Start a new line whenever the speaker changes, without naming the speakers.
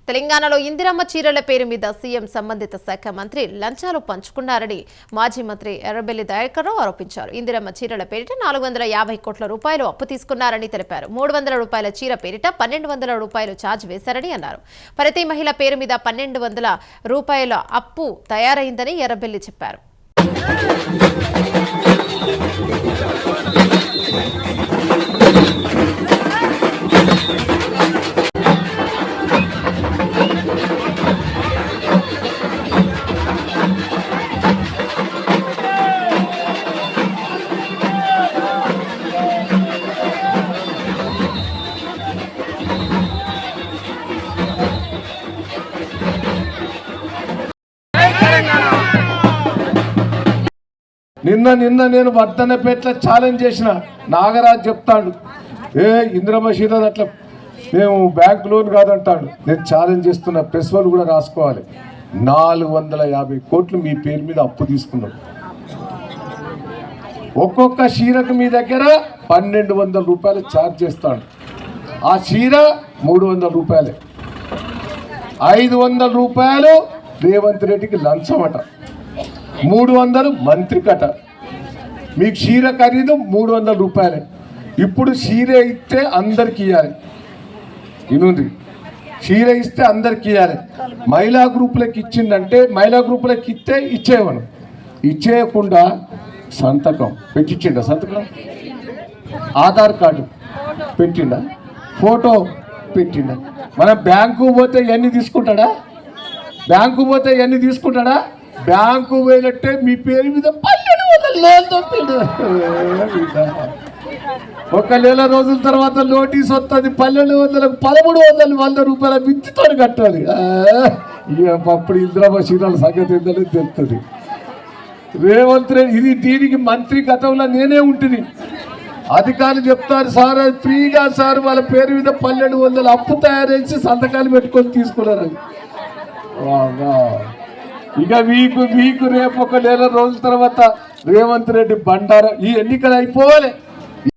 తెలంగాణలో ఇందిరమ్మ చీరల పేరు మీద సీఎం సంబంధిత శాఖ మంత్రి లంచాలు పంచుకున్నారని మాజీ మంత్రి ఎర్రబెల్లి దయాకర్రావు ఆరోపించారు. ఇందిరమ్మ చీరల పేరిట 450 కోట్ల రూపాయలు అప్పు తీసుకున్నారని తెలిపారు. 300 రూపాయల చీర పేరిట 1200 రూపాయలు ఛార్జ్ వేశారని అన్నారు. ప్రతి మహిళ పేరు మీద 1200 రూపాయల అప్పు తయారైందని ఎర్రబెల్లి చెప్పారు.
నిన్న నేను వర్ధనపేటలో ఛాలెంజ్ చేసిన నాగరాజ్ చెప్తాడు, ఇందిరమ్మ చీరలు అట్లా మేము బ్యాంక్ లోన్ కాదంటాడు. నేను ఛాలెంజ్ చేస్తున్న, ప్రెస్ వాళ్ళు కూడా రాసుకోవాలి. 450 కోట్లు మీ పేరు మీద అప్పు తీసుకున్నాడు. ఒక్కొక్క చీరకు మీ దగ్గర 1200 రూపాయలు ఛార్జ్ చేస్తాడు. ఆ చీర 300 రూపాయలే. 500 రూపాయలు రేవంత్ రెడ్డికి లంచమట, 300 మంత్రి కట. మీకు చీర ఖరీదు 300 రూపాయలే. ఇప్పుడు చీర ఇస్తే అందరికి ఇవ్వాలి. ఇనుంది, చీర ఇస్తే అందరికి ఇవ్వాలి. మహిళా గ్రూపులకు ఇచ్చిందంటే మహిళా గ్రూపులకు ఇస్తే ఇచ్చేవాడు. ఇచ్చేయకుండా సంతకం పెట్టించిండ, సంతకం ఆధార్ కార్డు పెట్టిండ, ఫోటో పెట్టిండ. మన బ్యాంకు పోతే ఇవన్నీ తీసుకుంటాడా? బ్యాంకు పోతే ఇవన్నీ తీసుకుంటాడా? బ్యాంకు పోయినట్టే మీ పేరు మీద 1200 ఒక నెల రోజుల తర్వాత నోటీస్ వస్తుంది. 1200 1300 రూపాయల మిత్తితో కట్టాలి. అప్పుడు ఇందిరమ్మ చీరల సంగతి ఏంటనే తెలుస్తుంది. రేవంత్ రెడ్డి ఇది దీనికి మంత్రి గతంలో నేనే ఉంటుంది. అధికారులు చెప్తారు, సార్ అది ఫ్రీగా సార్, వాళ్ళ పేరు మీద 1200 అప్పు తయారు చేసి సంతకాలు పెట్టుకొని తీసుకున్నారు. ఇక మీకు రేపు ఒక నెల రోజుల తర్వాత రేవంత్ రెడ్డి బండారా. ఈ ఎన్నికలు అయిపోవాలి.